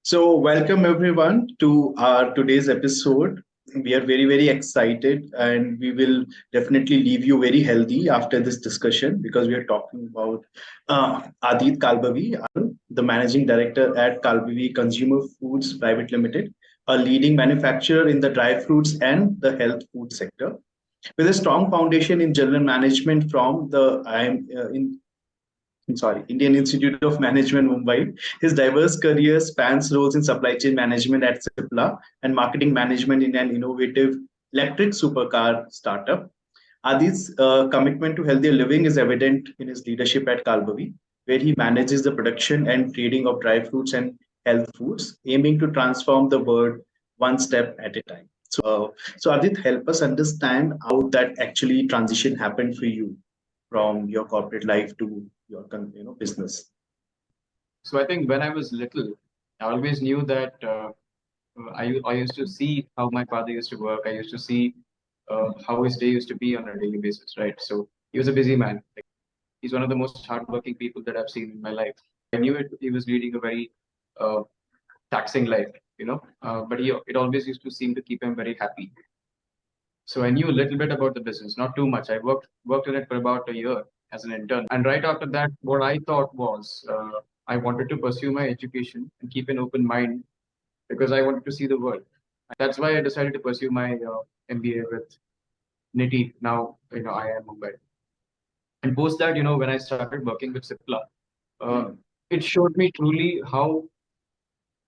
So, welcome everyone to our today's episode. We are very excited, and we will definitely leave you very healthy after this discussion because we are talking about Adeeth Kalbavi, the managing director at Kalbavi Consumer Foods Private Limited, a leading manufacturer in the dry fruits and the health food sector. With a strong foundation in general management from the Indian Institute of Management, Mumbai. His diverse career spans roles in supply chain management at Cipla and marketing management in an innovative electric supercar startup. Adi's commitment to healthier living is evident in his leadership at Kalbavi, where he manages the production and trading of dry fruits and health foods, aiming to transform the world one step at a time. So Adit, help us understand how that actually transition happened for you from your corporate life to your business. So I think when I was little, I always knew that I used to see how my father used to work. I used to see how his day used to be on a daily basis, right? So he was a busy man. Like, he's one of the most hardworking people that I've seen in my life. I knew he was leading a very uh, taxing life, but it always used to seem to keep him very happy. So I knew a little bit about the business, not too much. I worked in it for about a year as an intern, and right after that, what I thought was I wanted to pursue my education and keep an open mind because I wanted to see the world. That's why I decided to pursue my MBA with NITI. Now I am Mumbai, and post that, when I started working with Cipla, uh, it showed me truly how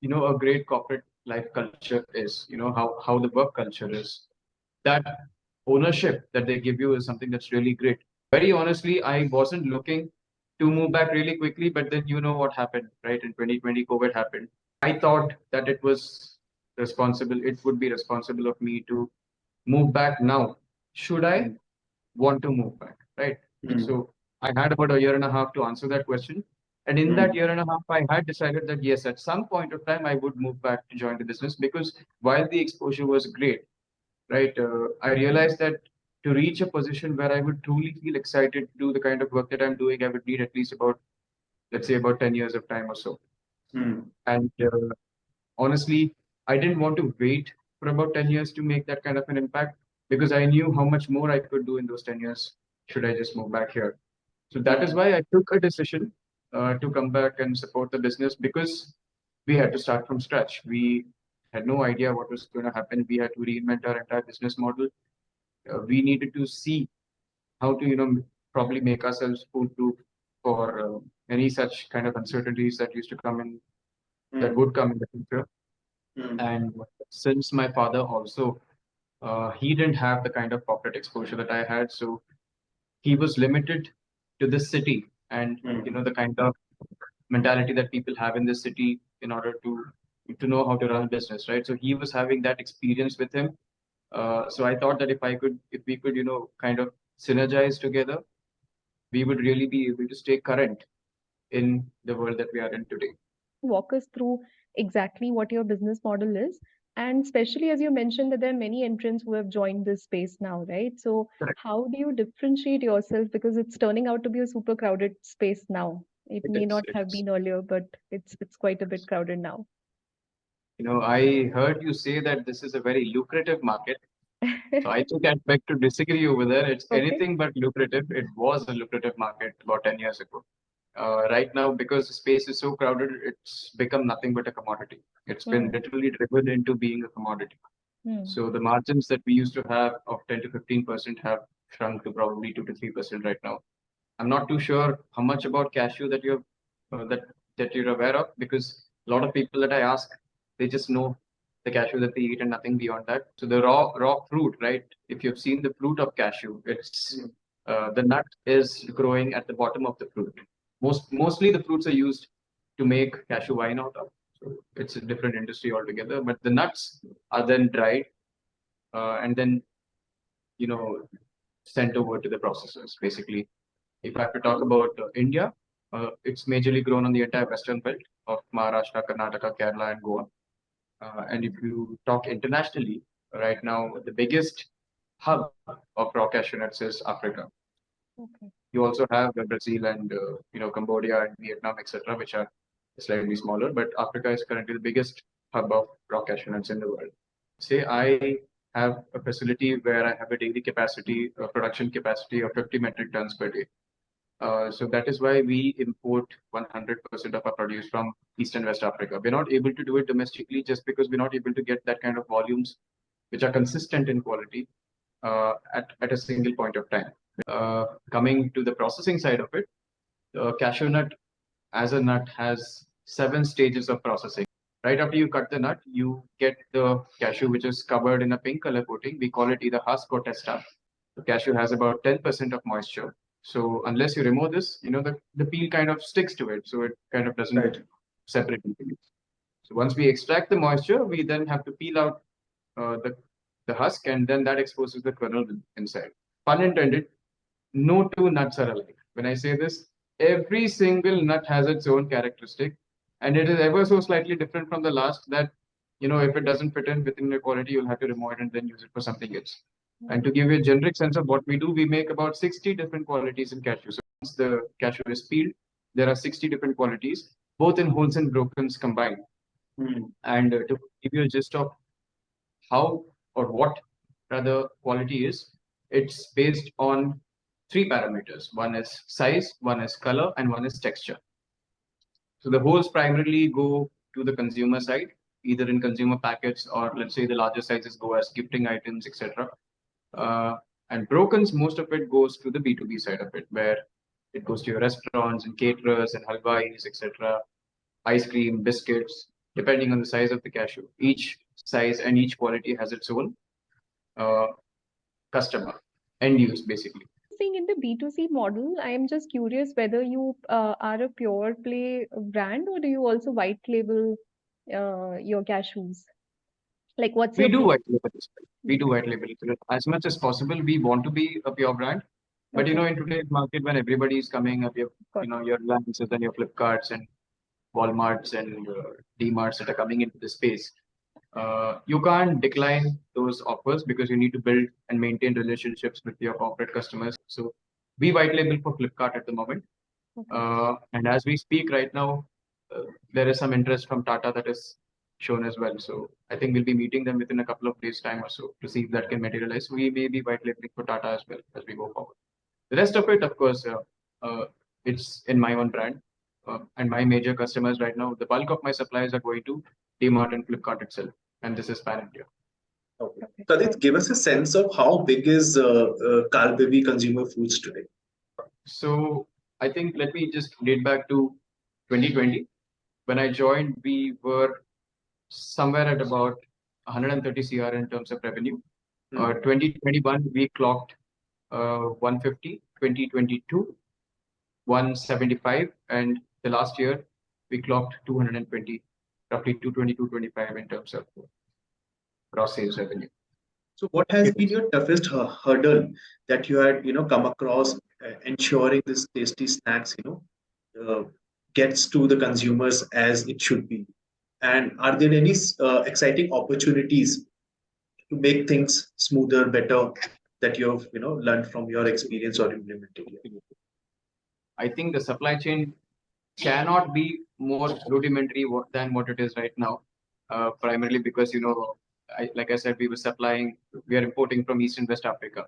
a great corporate life culture is. How the work culture is. That ownership that they give you is something that's really great. Very honestly, I wasn't looking to move back really quickly, but then you know what happened, right? In 2020, COVID happened. I thought that it would be responsible of me to move back now. Should I want to move back, right? So I had about a year and a half to answer that question. And in that year and a half, I had decided that yes, at some point of time, I would move back to join the business because while the exposure was great, right? I realized that to reach a position where I would truly feel excited to do the kind of work that I'm doing, I would need at least let's say, about 10 years of time or so. And honestly, I didn't want to wait for about 10 years to make that kind of an impact because I knew how much more I could do in those 10 years should I just move back here. So that is why I took a decision to come back and support the business because we had to start from scratch. We had no idea what was going to happen. We had to reinvent our entire business model. We needed to see how to, probably make ourselves foolproof for any such kind of uncertainties that used to come in, that would come in the future. And since my father also, he didn't have the kind of corporate exposure that I had, so he was limited to this city and the kind of mentality that people have in this city in order to know how to run a business, right? So he was having that experience with him. So I thought that if we could, kind of synergize together, we would really be able to stay current in the world that we are in today. Walk us through exactly what your business model is? And especially as you mentioned that there are many entrants who have joined this space now, right? So Correct. how do you differentiate yourself? Because it's turning out to be a super crowded space now. It It may is. not It have is. been earlier, but it's quite a bit crowded now. I heard you say that this is a very lucrative market. So I think I'd beg to disagree over there. It's Okay. anything but lucrative. It was a lucrative market about 10 years ago. Right now, because the space is so crowded, it's become nothing but a commodity. It's been Hmm. literally driven into being a commodity. Hmm. So the margins that we used to have of 10 to 15% have shrunk to probably 2 to 3% right now. I'm not too sure how much about cashew that you're aware of because a lot of people that I ask, they just know the cashew that they eat and nothing beyond that. So the raw fruit, right? If you've seen the fruit of cashew, it's the nut is growing at the bottom of the fruit. Mostly the fruits are used to make cashew wine out of. So it's a different industry altogether. But the nuts are then dried and then you know sent over to the processors. Basically, if I have to talk about India, it's majorly grown on the entire western belt of Maharashtra, Karnataka, Kerala, and Goa. And if you talk internationally, right now the biggest hub of raw cashew nuts is Africa. Okay. You also have Brazil and Cambodia and Vietnam, etc., which are slightly smaller, but Africa is currently the biggest hub of raw cashew nuts in the world. Say I have a facility where I have a daily capacity, production capacity of 50 metric tons per day. So that is why we import 100% of our produce from East and West Africa. We're not able to do it domestically just because we're not able to get that kind of volumes which are consistent in quality at a single point of time. Coming to the processing side of it, cashew nut as a nut has 7 stages of processing. Right after you cut the nut, you get the cashew which is covered in a pink color coating. We call it either husk or testa. The cashew has about 10% of moisture. So unless you remove this, the peel kind of sticks to it. So it kind of doesn't separate easily. So once we extract the moisture, we then have to peel out the husk, and then that exposes the kernel inside. Pun intended, no two nuts are alike. When I say this, every single nut has its own characteristic, and it is ever so slightly different from the last that, if it doesn't fit in within your quality, you'll have to remove it and then use it for something else. And to give you a generic sense of what we do, we make about 60 different qualities in cashew. So once the cashew is peeled, there are 60 different qualities, both in wholes and brokens combined. And to give you a gist of how or what rather quality is, it's based on 3 parameters. One is size, one is color, and one is texture. So the wholes primarily go to the consumer side, either in consumer packets or let's say the larger sizes go as gifting items, etc. And brokens, most of it goes to the B2B side of it, where it goes to your restaurants and caterers and halwais, etc. Ice cream, biscuits, depending on the size of the cashew. Each size and each quality has its own customer, end use basically. Seeing in the B2C model, I am just curious whether you are a pure play brand or do you also white label your cashews? Like, what's We your do play? white label as well. We do white label as much as possible. We want to be a pure brand, but Okay. in today's market, when everybody is coming up, your your Reliances and your Flipkarts and Walmarts and D-Marts that are coming into the space, you can't decline those offers because you need to build and maintain relationships with your corporate customers. So we white label for Flipkart at the moment. And as we speak right now, there is some interest from Tata that is shown as well. So I think we'll be meeting them within a couple of days' time or so to see if that can materialize. We may be white labeling for Tata as well as we go forward. The rest of it, of course, it's in my own brand. And my major customers right now, the bulk of my suppliers are going to D-Mart and Flipkart itself. And this is pan-India. Okay. So Adeeth, give us a sense of how big is Kalbavi Consumer Foods today? So I think let me just date back to 2020. When I joined, we were somewhere at about 130 CR in terms of revenue. 2021, we clocked 150, 2022, 175, and the last year, we clocked 220, roughly 220, 225 in terms of gross sales revenue. So what has been your toughest hurdle that you had, come across ensuring this tasty snacks, gets to the consumers as it should be? And are there any exciting opportunities to make things smoother, better that you've, learned from your experience or implemented? I think the supply chain cannot be more rudimentary than what it is right now, primarily because, like I said, we are importing from East and West Africa.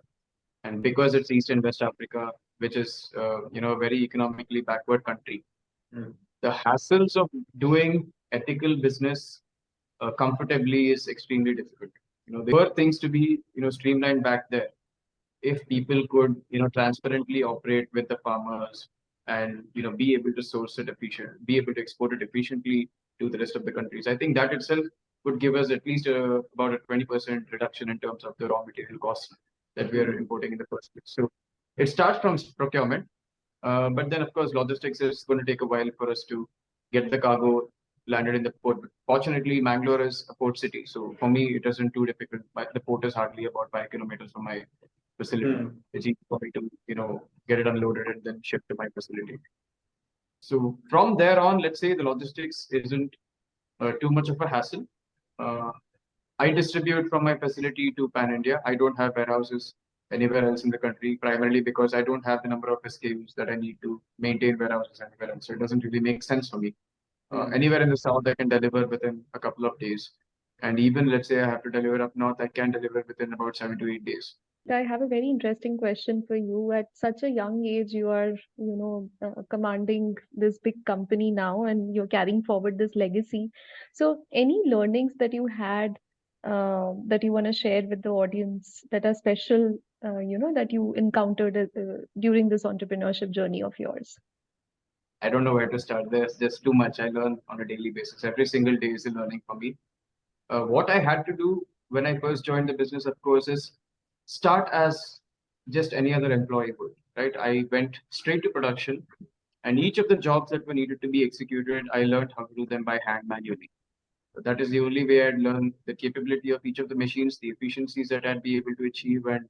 And because it's East and West Africa, which is, a very economically backward country, the hassles of doing ethical business comfortably is extremely difficult. There were things to be, streamlined back there. If people could, transparently operate with the farmers and, be able to source it be able to export it efficiently to the rest of the countries. I think that itself would give us at least about a 20% reduction in terms of the raw material costs that we are importing in the first place. So it starts from procurement, but then of course logistics is going to take a while for us to get the cargo landed in the port. Fortunately, Mangalore is a port city, so for me it isn't too difficult. The port is hardly about 5 kilometers from my facility. It's easy for me to get it unloaded and then shipped to my facility. So from there on, let's say the logistics isn't too much of a hassle. I distribute from my facility to Pan India. I don't have warehouses anywhere else in the country, primarily because I don't have the number of SKUs that I need to maintain warehouses anywhere else. So it doesn't really make sense for me. Anywhere in the south, I can deliver within a couple of days. And even let's say I have to deliver up north, I can deliver within about 7 to 8 days. I have a very interesting question for you. At such a young age, you are, commanding this big company now, and you're carrying forward this legacy. So, any learnings that you had that you want to share with the audience that are special, that you encountered during this entrepreneurship journey of yours? I don't know where to start. There's just too much. I learn on a daily basis. Every single day is a learning for me. What I had to do when I first joined the business, of course, is start as just any other employee would, right? I went straight to production, and each of the jobs that were needed to be executed, I learned how to do them by hand manually. So that is the only way I'd learn the capability of each of the machines, the efficiencies that I'd be able to achieve, and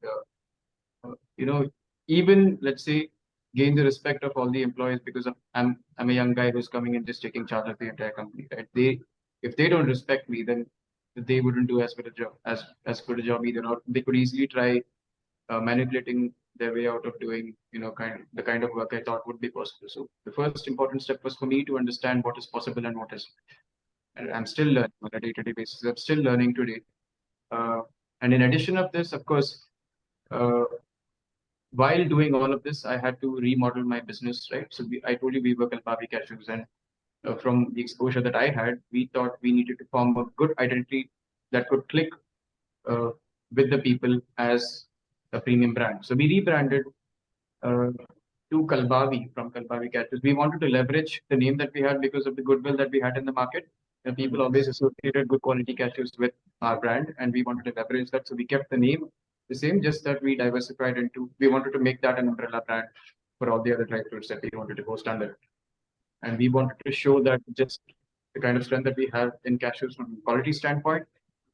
you know, even let's say gain the respect of all the employees because I'm a young guy who's coming in just taking charge of the entire company. Right? If they don't respect me, then they wouldn't do as good a job as good a job either. Or they could easily try manipulating their way out of doing the kind of work I thought would be possible. So the first important step was for me to understand what is possible and what isn't. And I'm still learning on a day-to-day basis. I'm still learning today. And in addition of this, of course, uh, while doing all of this, I had to remodel my business, right? So I told you we were Kalbavi Cashews, and from the exposure that I had, we thought we needed to form a good identity that could click uh, with the people as a premium brand. So we rebranded uh, to Kalbavi from Kalbavi Cashews. We wanted to leverage the name that we had because of the goodwill that we had in the market. And people always associated good quality cashews with our brand, and we wanted to leverage that. So we kept the name the same, just that we diversified into. We wanted to make that an umbrella brand for all the other dry fruits that we wanted to host under. And we wanted to show that just the kind of strength that we have in cashews from a quality standpoint,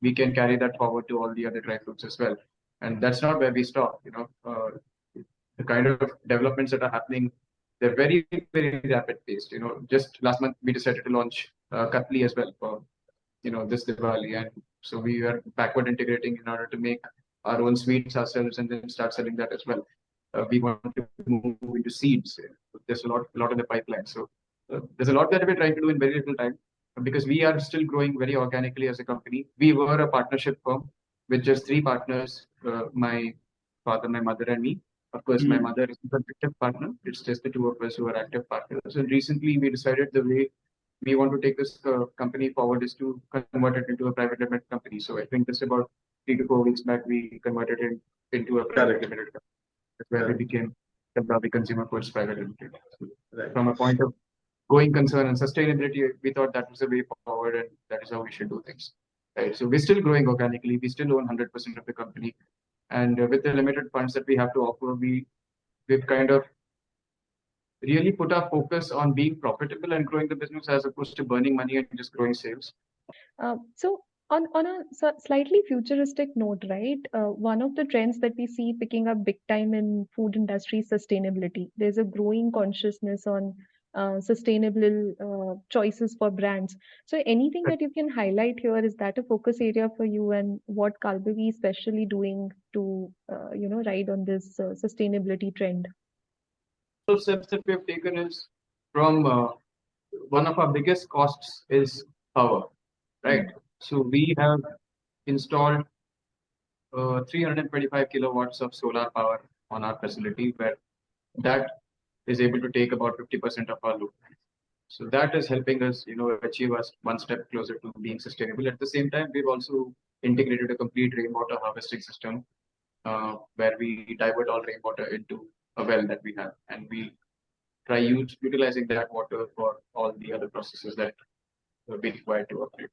we can carry that forward to all the other dry fruits as well. And that's not where we stop. The kind of developments that are happening, they're very, very rapid paced. Just last month we decided to launch Katli as well for this Diwali, and so we are backward integrating in order to make our own sweets ourselves and then start selling that as well. We want to move into seeds. There's a lot in the pipeline. So there's a lot that we're trying to do in very little time because we are still growing very organically as a company. We were a partnership firm with just three partners: my father, my mother, and me. Of course, my mother is an active partner. It's just the two of us who are active partners. And recently, we decided the way we want to take this company forward is to convert it into a private limited company. So I think this about 3 to 4 weeks back, we converted it into a private limited company. That's where we became Kalbavi Consumer Foods Private Limited. So from a point of going concern and sustainability, we thought that was the way forward, and that is how we should do things. Right. So we're still growing organically. We still own 100% of the company, and with the limited funds that we have to offer, we've kind of really put our focus on being profitable and growing the business as opposed to burning money and just growing sales. So on a slightly futuristic note, right? One of the trends that we see picking up big time in food industry is sustainability. There's a growing consciousness on sustainable choices for brands. So anything that you can highlight here, is that a focus area for you, and what Kalbavi is especially doing to ride on this sustainability trend? The steps that we have taken is from one of our biggest costs is power, right? So we have installed 325 kilowatts of solar power on our facility, where that is able to take about 50% of our load. So that is helping us, achieve us one step closer to being sustainable. At the same time, we've also integrated a complete rainwater harvesting system where we divert all rainwater into a well that we have, and we try utilizing that water for all the other processes that will be required to operate.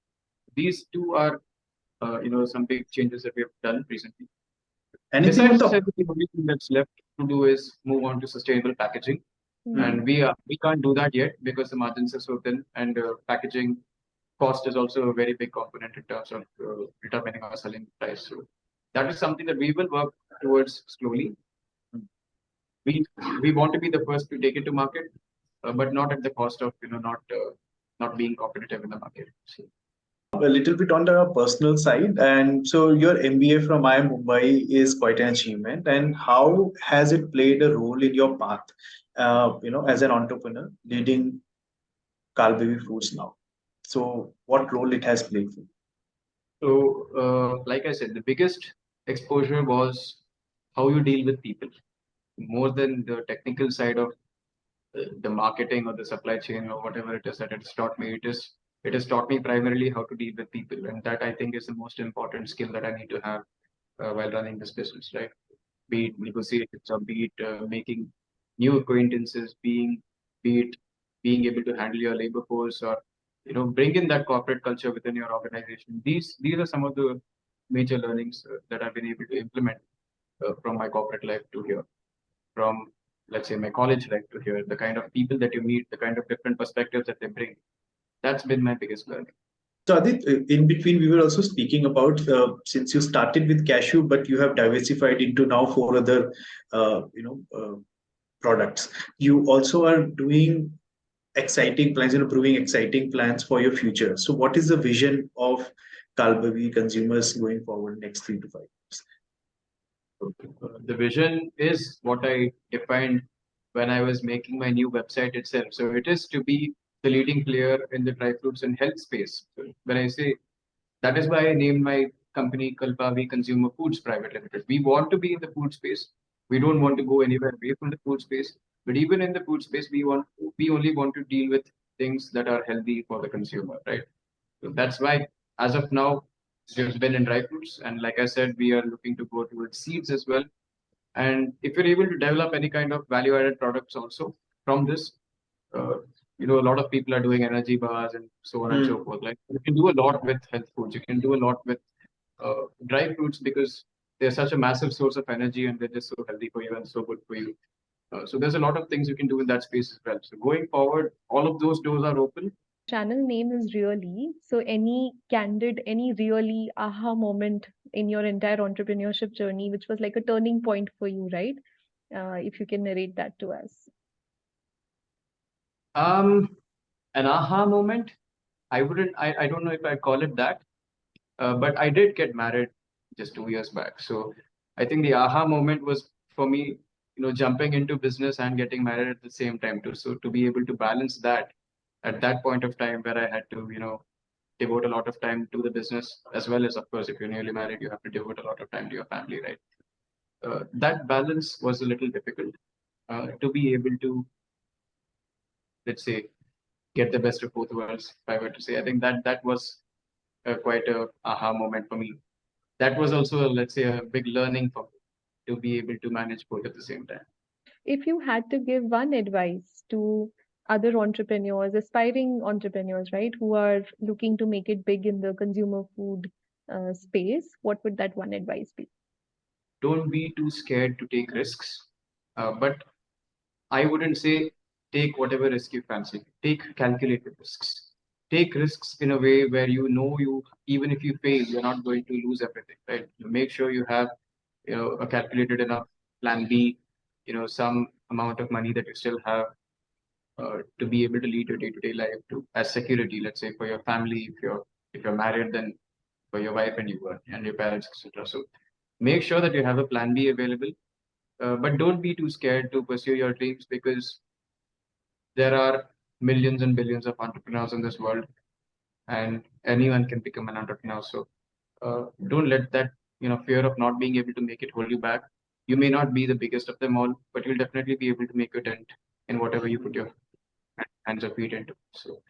These two are, some big changes that we have done recently. Anything Besides, I think the only thing that's left to do is move on to sustainable packaging. And we can't do that yet because the margins are so thin, and packaging cost is also a very big component in terms of determining our selling price. So that is something that we will work towards slowly. We want to be the first to take it to market, but not at the cost of not being competitive in the market. So, a little bit on the personal side, and so your MBA from IIM Mumbai is quite an achievement. And how has it played a role in your path? As an entrepreneur, leading Kalbavi Foods now. So what role it has played for you? So, like I said, the biggest exposure was how you deal with people, more than the technical side of the marketing or the supply chain or whatever it is that it's taught me. It has taught me primarily how to deal with people, and that I think is the most important skill that I need to have while running this business, right? Be it negotiations or be it making new acquaintances, be it being able to handle your labor force or bring in that corporate culture within your organization. These are some of the major learnings that I've been able to implement from my corporate life to here, from let's say my college life to here, the kind of people that you meet, the kind of different perspectives that they bring. That's been my biggest learning. So Adit, in between, we were also speaking about since you started with Cashew, but you have diversified into now four other, products. You also are doing exciting plans, brewing exciting plans for your future. So, what is the vision of Kalbavi consumers going forward next 3 to 5 years? The vision is what I defined when I was making my new website itself. So it is to be the leading player in the dry fruits and health space. So when I say that is why I named my company Kalbavi Consumer Foods Private Limited. We want to be in the food space. We don't want to go anywhere away from the food space. But even in the food space, we only want to deal with things that are healthy for the consumer, right? So that's why, as of now, we've been in dry fruits, and like I said, we are looking to go towards seeds as well. And if you're able to develop any kind of value-added products also from this, uh, a lot of people are doing energy bars and so on and so forth. Like you can do a lot with health foods. You can do a lot with dry fruits because they're such a massive source of energy and they're just so healthy for you and so good for you. So there's a lot of things you can do in that space as well. So going forward, all of those doors are open. Channel name is RealE. So any really aha moment in your entire entrepreneurship journey, which was like a turning point for you, right? If you can narrate that to us. An aha moment. I don't know if I'd call it that, but I did get married just 2 years back. So I think the aha moment was for me, jumping into business and getting married at the same time too. So to be able to balance that at that point of time where I had to, devote a lot of time to the business as well as, of course, if you're newly married, you have to devote a lot of time to your family, right? That balance was a little difficult to be able to, let's say, get the best of both worlds, if I were to say. I think that was quite a aha moment for me. That was also, let's say, a big learning for me to be able to manage both at the same time. If you had to give one advice to other entrepreneurs, aspiring entrepreneurs, right, who are looking to make it big in the consumer food space, what would that one advice be? Don't be too scared to take risks, but I wouldn't say take whatever risk you fancy. Take calculated risks. Take risks in a way where even if you fail, you're not going to lose everything, right? Make sure you have, a calculated enough plan B, some amount of money that you still have to be able to lead your day-to-day life to as security, let's say for your family, if you're married, then for your wife and your parents, etc. So make sure that you have a plan B available, but don't be too scared to pursue your dreams because there are millions and billions of entrepreneurs in this world, and anyone can become an entrepreneur. So don't let that fear of not being able to make it hold you back. You may not be the biggest of them all, but you'll definitely be able to make a dent in whatever you put your hands or feet into. So